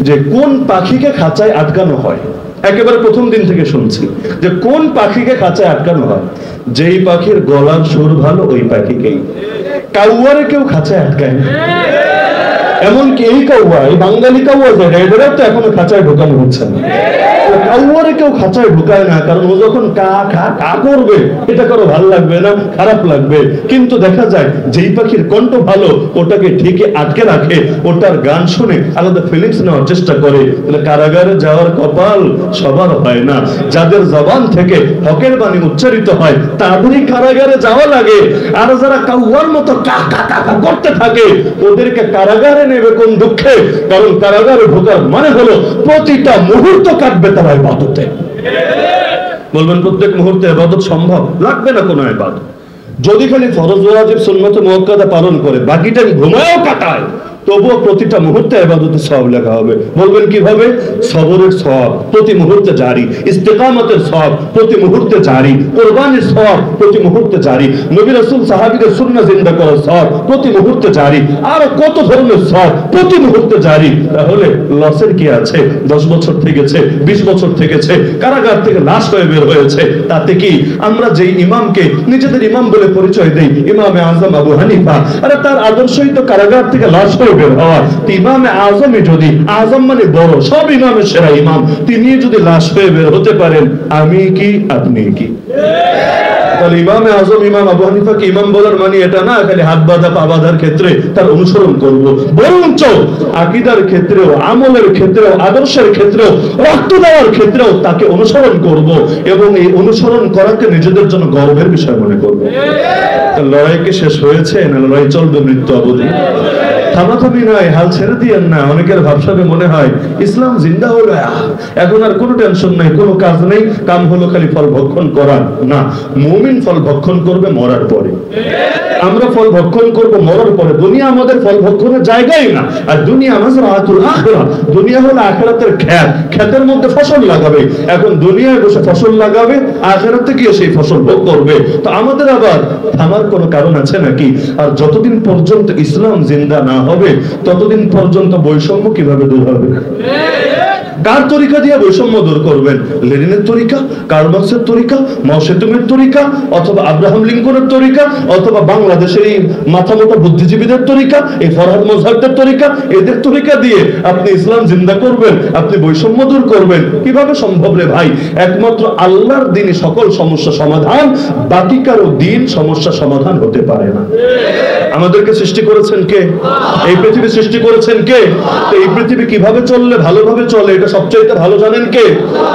যে কোন পাখিকে খাঁচায় আটকানো হয়। একেবারে প্রথম দিন থেকে শুনছি যে কোন পাখিকে খাঁচায় আটকানো হয়। যেই পাখির গলার সুর ভালো ওই পাখিকেই। কাউয়ারে কেউ খাঁচায় আটকায় না। এমনকি এই কাউয়া, এই বাঙালি কাউয়া যারা, এদেরও তো এখনো খাঁচায় ঢোকানো হচ্ছে না। কাউয়ারে কেউ খাঁচায় ঢুকায় না, কারণ ও যখন কা কা কা করবে এটা কারো ভালো লাগবে না, খারাপ লাগবে। কিন্তু দেখা যায় যেই পাখির কণ্ঠ ভালো ওটাকে ঠিকই আটকে রাখে, ওটার গান শুনে আলাদা ফিলিংস নেওয়ার চেষ্টা করে। তাহলে কারাগারে যাওয়ার কপাল সবার হয় না। যাদের জবান থেকে হকের বাণী উচ্চারিত হয় তাদেরই কারাগারে যাওয়া লাগে। আর যারা কাউয়ার মতো কা কা কা করতে থাকে ওদেরকে কারাগারে নেবে কোন দুঃখে? কারণ কারাগারে ঢোকার মানে হলো প্রতিটা মুহূর্ত কাটবে তারা ইবাদতে। বলবেন প্রত্যেক মুহূর্তে ইবাদত সম্ভব? লাগবে না কোনো ইবাদত। যদি খালি ফরজ ওয়াজিব সুন্নাত মুআক্কাদা পালন করে বাকিটা ঘুমায়ও কাটায়, তবুও প্রতিটা মুহূর্তে ইবাদতের সওয়াব লেখা হবে। বলবেন কিভাবে? সবরের সওয়াব প্রতি মুহূর্তে জারি, ইস্তেকামতের সওয়াব প্রতি মুহূর্তে জারি, কুরবানির সওয়াব প্রতি মুহূর্তে জারি, নবী রাসূল সাহাবীদের সুন্নাহ জিন্দা করার সওয়াব প্রতি মুহূর্তে জারি, আর কত ধরনের সওয়াব প্রতি মুহূর্তে জারি। তাহলে লসের কি আছে? 10 বছর থেকেছে, 20 বছর থেকেছে, কারাগার থেকে লাশ হয়ে বের হয়েছে, তাতে কি? আমরা যেই ইমামকে নিজেদের ইমাম বলে পরিচয় দেই, ইমামে আজম আবু হানিফা, আরে তার আদর্শই তো কারাগার থেকে লাশ হয়ে বের হওয়া। ইমামে আজমই যদি, আজম মানে বড়, সব ইমামের সেরা ইমাম, তিনি যদি লাশ হয়ে বের হতে পারেন, আমি কি আপনি কি? তাহলে ইমামে আজম ইমাম আবু হানিফাকে ইমাম বলার মানে এটা না খালি হাত বাঁধা পা বাঁধার ক্ষেত্রে তার অনুসরণ করব, বরঞ্চ আকীদার ক্ষেত্রেও, আমলের ক্ষেত্রেও, আদর্শের ক্ষেত্রেও, রক্ত দেওয়ার ক্ষেত্রেও তাকে অনুসরণ করব, এবং এই অনুসরণ করাকে নিজেদের জন্য গর্বের বিষয় মনে করব। লড়াই কি শেষ হয়েছে না লড়াই চলবে মৃত্যু অবধি? থামাথামি নয়, হাল ছেড়ে দিয়েন না। অনেকের ভাবসাবে মনে হয় ইসলাম জিন্দা হলো, এখন আর কোনো টেনশন নাই, কোনো কাজ নেই, কাম হলো খালি ফল ভক্ষণ করা। না, মুমিন ফল ভক্ষণ করবে মরার পরে। আমরা ফল ভক্ষণ করব মরার পরে। দুনিয়া আমাদের ফল ভক্ষণের জায়গাই না। আর দুনিয়া মাযরাআতুল আখিরা, দুনিয়া হলো আখিরাতের ক্ষেত, ক্ষেতের মধ্যে ফসল লাগাবে। এখন দুনিয়ায় বসে ফসল লাগাবে, আখিরাতে গিয়ে সেই ফসল ভোগ করবে। তো আমাদের আবার থামার কোনো কারণ আছে নাকি? আর যতদিন পর্যন্ত ইসলাম জিন্দা না হবে ততদিন পর্যন্ত বৈষম্য কিভাবে দূর হবে? কার তরিকা দিয়ে বৈষম্য দূর করবেন? লেনিনের তরিকা, কার্ল মার্ক্সের তরিকা, মাও সেতুংয়ের তরিকা, অথবা আব্রাহাম লিঙ্কনের তরিকা, অথবা বাংলাদেশের এই মাথামোটা বুদ্ধিজীবীদের তরিকা, এই ফরহাদ মোজাহিদের তরিকা, এদের তরিকা দিয়ে আপনি ইসলাম জিন্দা করবেন, আপনি বৈষম্য দূর করবেন? কিভাবে সম্ভব রে ভাই? একমাত্র আল্লাহর দ্বীনই সকল সমস্যা সমাধান, বাকি কারো দ্বীন সমস্যা সমাধান হতে পারে না। আমাদেরকে সৃষ্টি করেছেন কে? এই পৃথিবী সৃষ্টি করেছেন কে? তো এই পৃথিবী কিভাবে চললে ভালোভাবে চলে এটা সবচাইতে ভালো জানেন কে?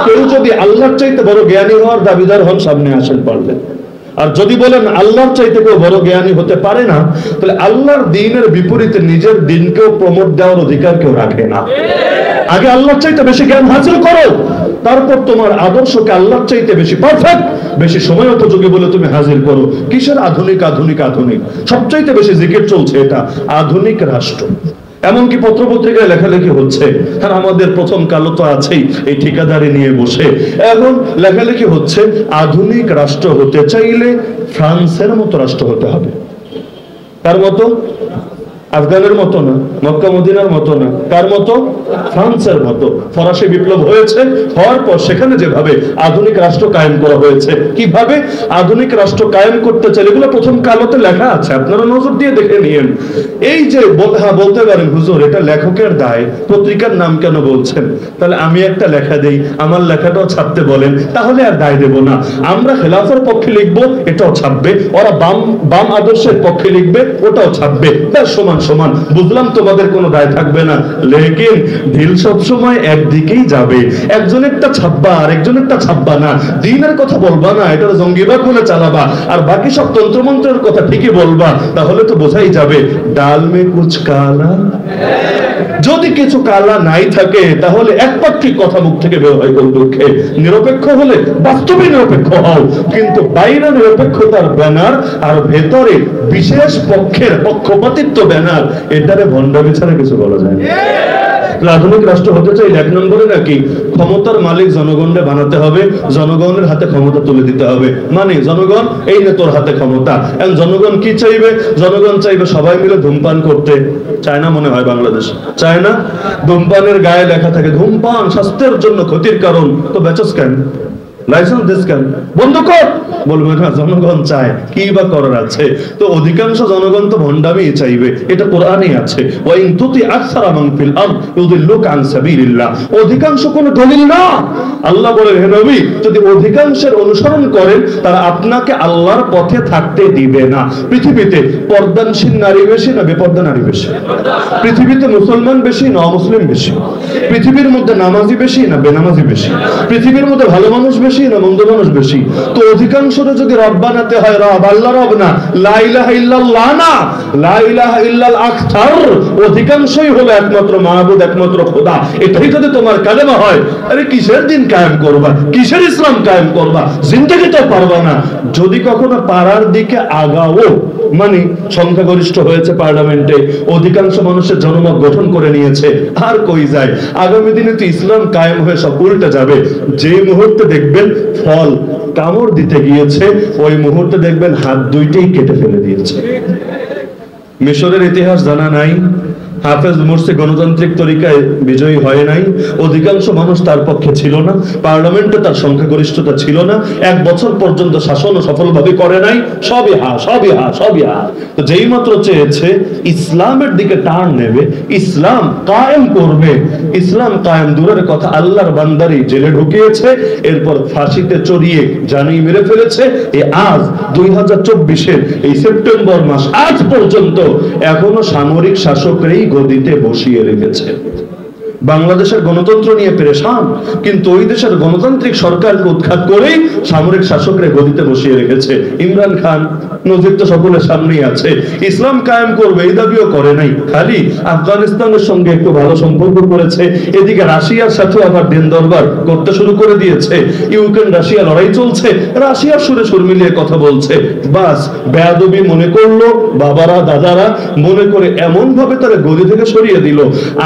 কেউ যদি আল্লাহর চাইতে বড় জ্ঞানী হওয়ার দাবিদার হন, সামনে আসেন পারবেন। আর যদি বলেন আল্লাহর চাইতে কেউ বড় জ্ঞানী হতে পারে না, তাহলে আল্লাহর দ্বীনের বিপরীতে নিজের দ্বীনকেও প্রমোট দেওয়ার অধিকার কেউ রাখে না। আগে আল্লাহর চাইতে বেশি জ্ঞান হাসিল করো, তারপর তোমার আদর্শকে আল্লাহর চাইতে বেশি পারফেক্ট, বেশি সময় উপযোগী বলে তুমি হাজির করো। কিসের আধুনিক আধুনিক আধুনিক? সবচাইতে বেশি জিকির চলছে এটা আধুনিক রাষ্ট্র। এমনকি পত্রপত্রিকায় লেখালেখি হচ্ছে, আর আমাদের প্রথম কালো তো আছেই এই ঠিকাদারি নিয়ে বসে। এখন লেখালেখি হচ্ছে আধুনিক রাষ্ট্র হতে চাইলে ফ্রান্সের মতো রাষ্ট্র হতে হবে। কার মতো? আফগানের মতো না, মক্কা মদিনার মতো না। কার মতো? ফ্রান্সের মতো। ফরাসি বিপ্লব হয়েছে, হওয়ার পর সেখানে যেভাবে আধুনিক রাষ্ট্র কায়েম করা হয়েছে, কিভাবে আধুনিক রাষ্ট্র কায়েম করতে চাইলে, এগুলো প্রথম কালোতে লেখা আছে, আপনারা নজর দিয়ে দেখে নিয়েন। এই যে বলতে পারেন হুজুর এটা লেখকের দায়, পত্রিকার নাম কেন বলছেন? তাহলে আমি একটা লেখা দেই, আমার লেখাটাও ছাপতে বলেন, তাহলে আর দায় দেব না। আমরা খেলাফের পক্ষে লিখবো, এটাও ছাপবে। ওরা বাম আদর্শের পক্ষে লিখবে, ওটাও ছাপবে। তার সমান সমান। বুঝলাম তোমাদের কোনো দায় থাকবে না, লেকিন ঢিল সব সময় একদিকেই যাবে। একজনেরটা ছাপবা আর একজনেরটা ছাপবা না। দ্বীনের কথা বলবা না, এটা জঙ্গিবাদ বলে চালাবা, আর বাকি সব তন্ত্রমন্ত্রের কথা ঠিকই বলবা। তাহলে তো বোঝাই যাবে ডাল মে কুছ কালা। যদি কিছু কালা নাই থাকে তাহলে একপাক্ষিক কথা মুখ থেকে বের হয় কোন দুঃখে। নিরপেক্ষ হলে বাস্তবে নিরপেক্ষ হও, কিন্তু বাইরে নিরপেক্ষতার ব্যানার আর ভেতরে বিশেষ পক্ষের পক্ষপাতিত্ব ব্যানার, এটারে ভণ্ডামি ছাড়া কিছু বলা যায় না। আধুনিক রাষ্ট্র হতে চাইলে 1 নম্বরে নাকি ক্ষমতার মালিক জনগণকে বানাতে হবে, জনগণের হাতে ক্ষমতা তুলে দিতে হবে। মানে জনগণ এই নে তোর হাতে ক্ষমতা। এখন জনগণ কি চাইবে? জনগণ চাইবে সবাই মিলে ধূমপান করতে। চায় না মনে হয় বাংলাদেশ? চায় না? ধূমপানের গায়ে লেখা থাকে ধূমপান স্বাস্থ্যের জন্য ক্ষতির কারণ, তো বেচস কেন? লাইসেন্স দিস কেন? বন্ধ কর। বলবে না জনগণ চায়, কি বা করার আছে? তো অধিকাংশ জনগণ তো ভণ্ডামি চাইবে, এটা কোরআনে আছে, ওয়া ইন তুতি আকসারা মান ফিল আরদ ইউদিল্লুকা আন সাবিলিল্লাহ। অধিকাংশ কোন দলিল না। আল্লাহ বলেন হে নবী, যদি অধিকাংশের অনুসরণ করেন তারা আপনাকে আল্লাহর পথে থাকতে দিবে না। পৃথিবীতে পর্দানশীল নারী বেশি না বেপর্দা নারী বেশি? পৃথিবীতে মুসলমান বেশি না অমুসলিম বেশি? পৃথিবীর মধ্যে নামাজি বেশি না বেনামাজি বেশি? পৃথিবীর মধ্যে ভালো মানুষ বেশি না মন্দ মানুষ বেশি? তো অধিকাংশটা যদি রব বানাতে হয়, রব আল্লাহ রব না, লা ইলাহা ইল্লাল্লাহ না, লা ইলাহা ইল্লাল আকতার, অধিকাংশই হলো একমাত্র মাহবুদ, একমাত্র খোদা। এটাই যদি তোমার কালেমা হয়, আরে কিসের দিন কায়েম করবা, কিসের ইসলাম কায়েম করবা? জিন্দেগি তো পারবা না। যদি কখনো পারার দিকে আগাও, মানে সংখ্যাগরিষ্ঠ হয়েছে পার্লামেন্টে, অধিকাংশ মানুষের জনমত গঠন করে নিয়েছে, আর কই যায়? আগামী দিনে তো ইসলাম কায়েম হয়ে সব উল্টে যাবে। যে মুহূর্তে দেখবেন ফল কামড় দিতে গিয়েছে, ওই মুহূর্তে দেখবেন হাত দুইটাই কেটে ফেলে দিয়েছে। মিশরের ইতিহাস জানা নাই? হাফেজ মুরসি গণতান্ত্রিক তরিকায় বিজয়ী হয় নাই, অধিকাংশ মানুষ তার পক্ষে ছিল না, পার্লামেন্টে তার সংখ্যাগরিষ্ঠতা ছিল না, 1 বছর পর্যন্ত শাসনও সফলভাবে করে নাই। সবই হা, সবই হা, সবই হা। তো যেই মাত্র চেয়েছে ইসলামের দিকে টার্ন নেবে, ইসলাম কায়েম করবে, ইসলাম কায়েম দূরের কথা, আল্লাহর বান্দারি জেলে ঢুকিয়েছে, এরপর ফাঁসিতে চড়িয়ে জানি মেরে ফেলেছে। এই আজ 2024-এর এই সেপ্টেম্বর মাস আজ পর্যন্ত এখনো সামরিক শাসকরাই গদিতে বসিয়ে রেখেছে। বাংলাদেশের গণতন্ত্র নিয়ে পেরেশান, কিন্তু ওই দেশের গণতান্ত্রিক সরকারকে উৎখাত করেই সামরিক শাসকরা গদিতে বসিয়ে রেখেছে। ইমরান খান নজির তো সকলের সামনেই আছে, ইসলাম কায়েম করবে এই দাবিও করে নাই, খালি আফগানিস্তানের সঙ্গে একটু ভালো সম্পর্ক করেছে, এদিকে রাশিয়ার সাথে আবার দিন দরবার করতে শুরু করে দিয়েছে। ইউক্রেন রাশিয়া লড়াই চলছে, রাশিয়ার সুরে সুর মিলিয়ে কথা বলছে। বাস বেয়াদবি মনে করলো বাবারা দাদারা, মনে করে এমন ভাবে তারা গদি থেকে সরিয়ে দিল,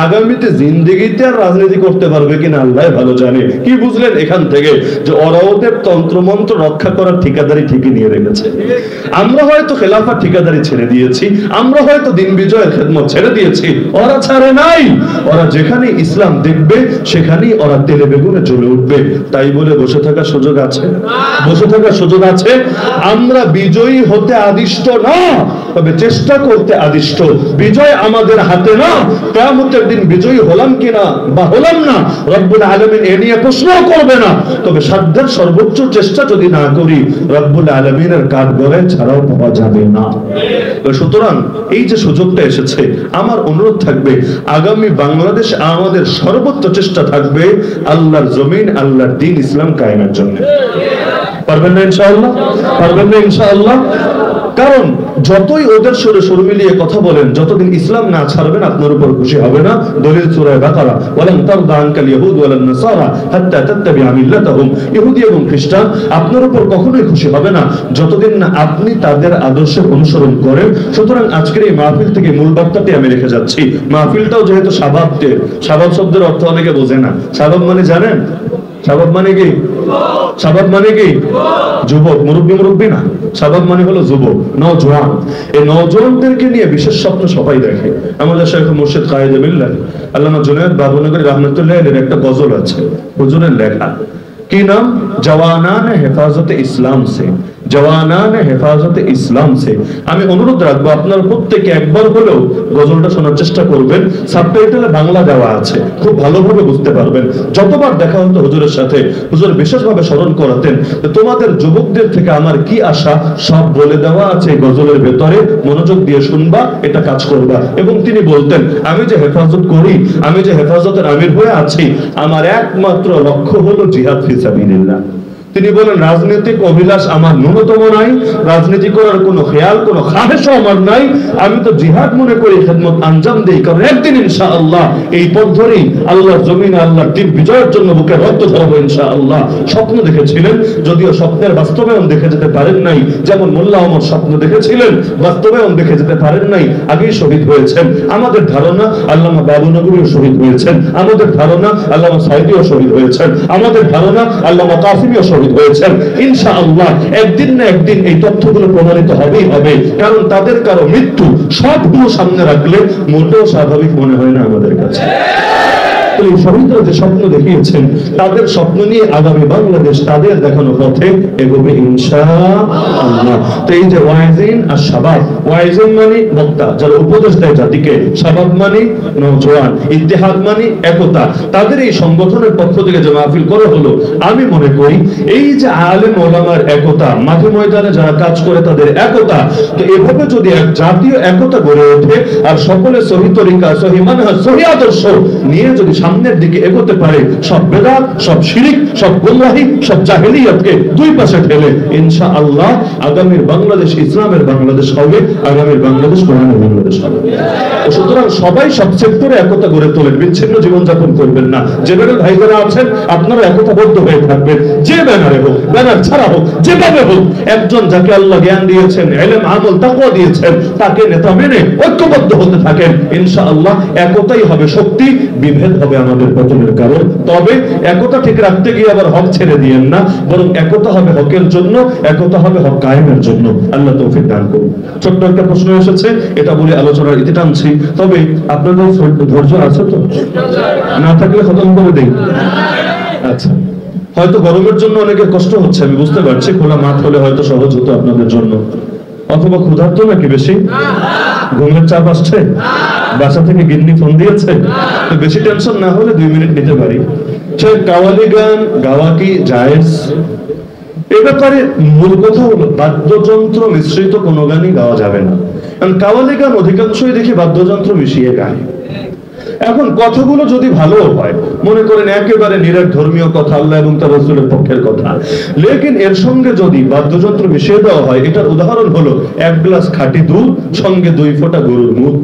আগামীতে জিন্দেগি আর রাজনীতি করতে পারবে কিনা আল্লাহ ভালো জানে। কি বুঝলেন এখান থেকে? যে ওরা ওদের তন্ত্রমন্ত্র রক্ষা করার ঠিকাদারি ঠিকই নিয়ে রেখেছে। আমরা হয়তো খেলাফার ঠিকাদারি ছেড়ে দিয়েছি, আমরা হয়তো দিন বিজয়ের খেদমত ছেড়ে দিয়েছি, ওরা ছাড়ে নাই। ওরা যেখানে ইসলাম দেখবে সেখানেই ওরা তেলে বেগুনে জ্বলে উঠবে। তাই বলে বসে থাকার সুযোগ আছে? বসে থাকার সুযোগ আছে? আমরা বিজয়ী হতে আদিষ্ট না, তবে চেষ্টা করতে আদিষ্ট। বিজয় আমাদের হাতে না। কিয়ামতের দিন বিজয়ী হলাম কিনা বা হলাম না, রব্বুল আলামিন এ নিয়ে প্রশ্ন করবে না। তবে সাধ্যের সর্বোচ্চ চেষ্টা যদি না করি, রব্বুল আলামিনের কাঠগড়ায় ছাড়াও পাওয়া যাবে না। সুতরাং এই যে সুযোগটা এসেছে, আমার অনুরোধ থাকবে আগামী বাংলাদেশ আমাদের সর্বোচ্চ চেষ্টা থাকবে আল্লাহর জমিন, আল্লাহর দ্বীন, ইসলাম কায়েমের জন্য। পারবেন না ইনশাআল্লাহ? পারবেন না ইনশাআল্লাহ? কারণ যতই ওদের সুরে সুর মিলিয়ে কথা বলেন, যতদিন ইসলাম না ছাড়বেন আপনার উপর খুশি হবে না। দলিল সূরা বাকারা, ওয়ালান তারদা আনকাল ইয়াহুদ ওয়ালান নাসারা হাত্তা তাত্তাবিআ মিল্লাতাহুম। ইহুদি এবং খ্রিস্টান আপনার উপর কখনোই খুশি হবে না যতদিন না আপনি তাদের আদর্শের অনুসরণ করেন। সুতরাং আজকের এই মাহফিল থেকে মূল বার্তাটি আমি রেখে যাচ্ছি। মাহফিলটাও যেহেতু শাবাবতে, শাবাব শব্দের অর্থ অনেকে বোঝে না। শাবাব মানে জানেন? শাবাব মানে কি? শাবাব মানে কি? যুবক, মুরব্বী না, শাবাব মানে হলো যুবক, নওজোয়ান। এই নওজোয়ানদেরকে নিয়ে বিশেষ স্বপ্ন সবাই দেখে। আমাদের শাইখ মুর্শিদ কায়েদে মিল্লাত আল্লামা জুনায়েদ বাবুনগরী রাহমাতুল্লাহ আলাইহির একটা গজল আছে, হুজুরের লেখা। কি নাম? জওয়ানান হেফাজতে ইসলাম সে, জওয়ানান হেফাজতে ইসলাম সে। আমি অনুরোধ রাখবো আপনারা প্রত্যেকে একবার হলেও গজলটা শোনার চেষ্টা করবেন। সাবটাইটেলে বাংলা দেওয়া আছে, খুব ভালোভাবে বুঝতে পারবেন। যতবার দেখা হতো হুজুরের সাথে, হুজুর বিশেষভাবে স্মরণ করাতেন যে তোমাদের যুবকদের থেকে আমার কি আশা সব বলে দেওয়া আছে এই গজলের ভেতরে, মনোযোগ দিয়ে শুনবা, এটা কাজ করবা। এবং তিনি বলতেন আমি যে হেফাজত করি, আমি যে হেফাজতের আমির হয়ে আছি, আমার একমাত্র লক্ষ্য হলো জিহাদ ফি সাবিলিল্লাহ। তিনি বলেন, রাজনৈতিক অভিলাষ আমার ন্যূনতম নাই, রাজনীতি করার কোনো খেয়াল, কোনো খাহেশও আমার নাই। আমি তো জিহাদ মনে করি খেদমত আঞ্জাম দেই, কারণ একদিন ইনশাআল্লাহ এই পথ ধরেই আল্লাহর জমিনে আল্লাহর দিন বিজয়ের জন্য বুকে রক্ত ঝরাবো ইনশাআল্লাহ। স্বপ্ন দেখেছিলেন, যদিও স্বপ্নের বাস্তবায়ন দেখে যেতে পারেন নাই। যেমন মোল্লা ওমর স্বপ্ন দেখেছিলেন, বাস্তবায়ন দেখে যেতে পারেন নাই, আগেই শহীদ হয়েছেন। আমাদের ধারণা আল্লামা বাবু নগরীও শহীদ হয়েছেন, আমাদের ধারণা আল্লামা সাইদিও শহীদ হয়েছেন, আমাদের ধারণা আল্লামা কাসিমিও শহীদ হয়েছেন। ইনশাআল্লাহ একদিন না একদিন এই তথ্যগুলো প্রমাণিত হবেই হবে, কারণ তাদের কারো মৃত্যু সবগুলো সামনে রাখলে মোটেও স্বাভাবিক মনে হয় না আমাদের কাছে। শহীদরা যে স্বপ্ন দেখিয়েছেন, তাদের স্বপ্ন নিয়ে আগামী বাংলাদেশ তাদের দেখানো পথে এগোবে ইনশাআল্লাহ। তো এই যে ওয়াইজিন আর শাবাব, ওয়াইজিন মানে বক্তা যারা উপদেশ দেয় জাতিকে, শাবাব মানে নওজোয়ান, ইত্তেহাদ মানে একতা। তাদের এই সংগঠনের পক্ষ থেকে যে মাহফিল করা হলো, আমি মনে করি এই যে আলেম ওলামার একতা, মাঠে ময়দানে যারা কাজ করে তাদের একতা, তো এভাবে যদি এক জাতীয় একতা গড়ে ওঠে আর সকলে সহি তরিকা, সহি মানহাজ, সহি আদর্শ নিয়ে যদি সামনের দিকে এগোতে পারে, সব বেদাত, সব শিরিক, সব গোমরাহি, সব জাহেলিয়াতকে দুই পাশে ফেলে ইনশাআল্লাহ আগামীর বাংলাদেশ ইসলামের বাংলাদেশ হবে, আগামীর বাংলাদেশ কোরআনের বাংলাদেশ হবে। সুতরাং সবাই সব সেক্টরে একতা গড়ে তোলেন, বিচ্ছিন্ন জীবনযাপন করবেন না। যে ব্যানার ভাই যারা আছেন আপনারা একতাবদ্ধ হয়ে থাকবেন, যে ব্যানারে হোক, ব্যানার ছাড়া হোক, যেভাবে হোক, একজন যাকে আল্লাহ জ্ঞান দিয়েছেন, ইলম, আমল, তাকওয়া দিয়েছেন, তাকে নেতা মেনে ঐক্যবদ্ধ হতে থাকেন। ইনশাআল্লাহ একতাই হবে শক্তি, বিভেদ হবে আমাদের পতনের কারণ। তবে একতা ঠিক রাখতে গিয়ে আবার হক ছেড়ে দিয়েন না, বরং একতা হবে হকের জন্য, একতা হবে হক কায়েমের জন্য। আল্লাহ তৌফিক দান করুন। ছোট্ট একটা প্রশ্ন এসেছে, এটা বলে আলোচনার ইতি টানছি। তবে আপনাদের ধৈর্য আছে তো? না থাকলে খতম করে দেই। আচ্ছা, হয়তো গরমের জন্য অনেকের কষ্ট হচ্ছে, আমি বুঝতে পারছি। খোলা মাঠ হলে হয়তো সহজ হতো আপনাদের জন্য। অথবা ক্ষুধার্ত নাকি বেশি? ঘুমের চাপ আসছে? বাসা থেকে গিন্নি ফোন দিয়েছে? তো বেশি টেনশন না হলে 2 মিনিট নিতে পারি। কাওয়ালি গান গাওয়া কি জায়েজ? এ ব্যাপারে মূল কথা হলো বাদ্যযন্ত্র মিশ্রিত কোনো গানই গাওয়া যাবে না। কারণ কাওয়ালি গান অধিকাংশই দেখি বাদ্যযন্ত্র মিশিয়ে গায়। এখন কথাগুলো যদি ভালো হয়, মনে করেন একেবারে নিরেট ধর্মীয় কথা, আল্লাহ এবং তার রাসূলের পক্ষের কথা, লেকিন এর সঙ্গে যদি বাদ্যযন্ত্র মিশিয়ে দেওয়া হয়, এটার উদাহরণ হলো 1 গ্লাস খাঁটি দুধ সঙ্গে 2 ফোঁটা গরুর মুখ।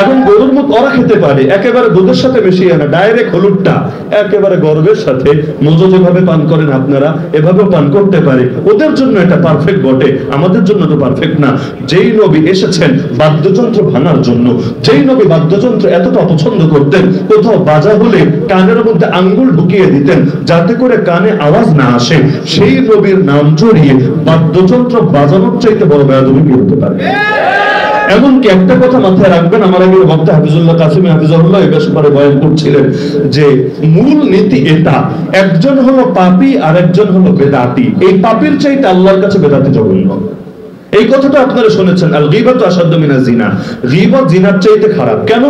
এখন গরুর মুখ ওরা খেতে পারে একেবারে দুধের সাথে মিশিয়ে না, ডাইরেক্ট হলুদটা একেবারে গর্বের সাথে, মজো যেভাবে পান করেন আপনারা এভাবেও পান করতে পারে। ওদের জন্য এটা পারফেক্ট বটে, আমাদের জন্য তো পারফেক্ট না। যেই নবী এসেছেন বাদ্যযন্ত্র ভাঙার জন্য, যেই নবী বাদ্যযন্ত্র এতটা অপছন্দ করতেন, কোথাও বাজা হলে কানের মধ্যে আঙ্গুল ঢুকিয়ে দিতেন যাতে করে কানে আওয়াজ না আসে, সেই নবীর নাম জড়িয়ে বাদ্যযন্ত্র বাজানোর চাইতে বড় বেয়াদবি কি হতে পারে? এমনকি একটা কথা মাথায় রাখবেন, আমার আগে বক্তা হাফিজুল্লাহ কাসিমি হাফিজাহুল্লাহ এই ব্যাপারে বয়ান করছিলেন যে মূল নীতি এটা, একজন হলো পাপী আর একজন হলো বেদাতি। এই পাপীর চাইতে আল্লাহর কাছে বেদাতি জঘন্য। এই কথাটা আপনারা শুনেছেন, আল গীবাতু আশাদ্দু মিনাজ জিনা। গীবত জিনার চাইতে খারাপ। কেন?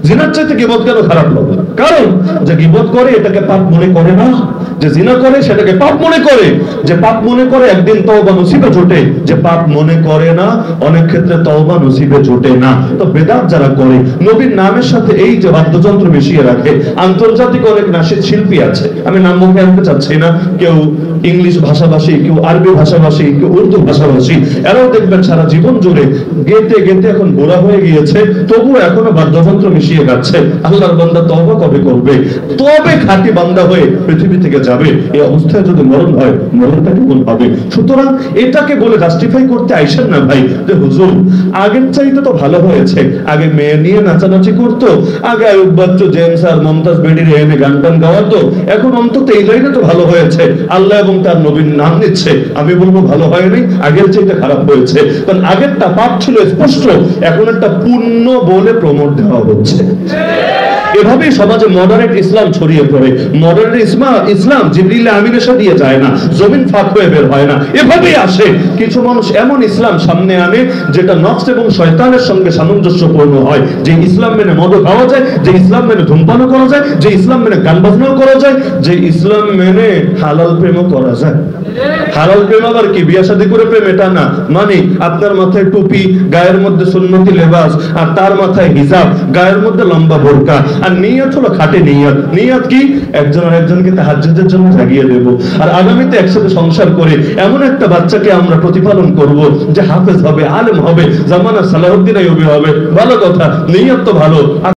জিনার চাইতে গীবত কেন খারাপ হবে? কারণ যে গীবত করে এটাকে পাপ মনে করে না, যে জিনা করে সেটাকে পাপ মনে করে। যে পাপ মনে করে একদিন তওবা নসিবে জোটে, যে পাপ মনে করে না অনেক ক্ষেত্রে তওবা নসিবে জোটে না। তো বেদাত যারা করে, নবীর নামের সাথে এই যে বাদ্যযন্ত্র মিশিয়ে রাখে, আন্তর্জাতিক অনেক নাশিদ শিল্পী আছে, আমি নাম মুখে আনতে চাচ্ছি না, কেউ ইংলিশ ভাষাভাষী, কেউ আরবি ভাষাভাষী, কেউ উর্দু ভাষাভাষী, এরাও দেখবেন সারা জীবন জুড়ে গেতে গেতে এখন বুড়া হয়ে গিয়েছে, তবুও এখনো বাদ্যযন্ত্র মিশিয়ে যাচ্ছে। আল্লাহর বান্দা তওবা কবে করবে? তবে খাঁটি বান্দা হয়ে পৃথিবী থেকে যাবে। এই অবস্থায় যদি মরণ হয়, মরণটা কেমন হবে? সুতরাং এটাকে বলে জাস্টিফাই করতে আইসেন না ভাই যে হুজুর আগের চাইতে তো ভালো হয়েছে। আগে মেয়ে নিয়ে নাচানাচি করতো, আগে আয়ুব বাচ্চু, জেমস আর মমতাজ বেডির এনে গান টান গাওয়াতো, এখন অন্তত এই লাইনে তো ভালো হয়েছে, আল্লাহ এবং তার নবীর নাম নিচ্ছে। আমি বলবো ভালো হয়নি, আগের চাইতে খারাপ হয়েছে। কারণ আগেরটা পাপ ছিল স্পষ্ট, এখন একটা পুণ্য বলে প্রমোট দেওয়া হচ্ছে। এভাবেই সমাজে মডারেট ইসলাম ছড়িয়ে পড়ে। মডারেট ইসলাম জিবরিল আমিনের সাথে দিয়ে যায় না, জমিন ফাঁক হয়ে বের হয় না, এভাবেই আসে। কিছু মানুষ এমন ইসলাম সামনে আনে যেটা নফস এবং শয়তানের সঙ্গে সামঞ্জস্যপূর্ণ হয়। যে ইসলাম মেনে মদ খাওয়া যায়, যে ইসলাম মেনে ধূমপানও করা যায়, যে ইসলাম মেনে গান বাজনাও করা যায়, যে ইসলাম মেনে হালাল প্রেমও করা যায়। হালাল প্রেম আবার কি বিয়ে শাদী করে প্রেম? এটা না। মানে আপনার মাথায় টুপি, গায়ের মধ্যে সুন্নতি লেবাস, আর তার মাথায় হিজাব, গায়ের মধ্যে মধ্যে লম্বা বোরকা, আর নিয়ত হলো খাঁটি নিয়ত। নিয়ত কি? একজন আর একজনকে তাহাজ্জুদের জন্য জাগিয়ে দেব, আর আগামীতে একসাথে সংসার করে এমন একটা বাচ্চাকে আমরা প্রতিপালন করব যে হাফেজ হবে, আলেম হবে, জামানা সালাউদ্দিন আইয়ুবী হবে। ভালো কথা, নিয়ত তো ভালো।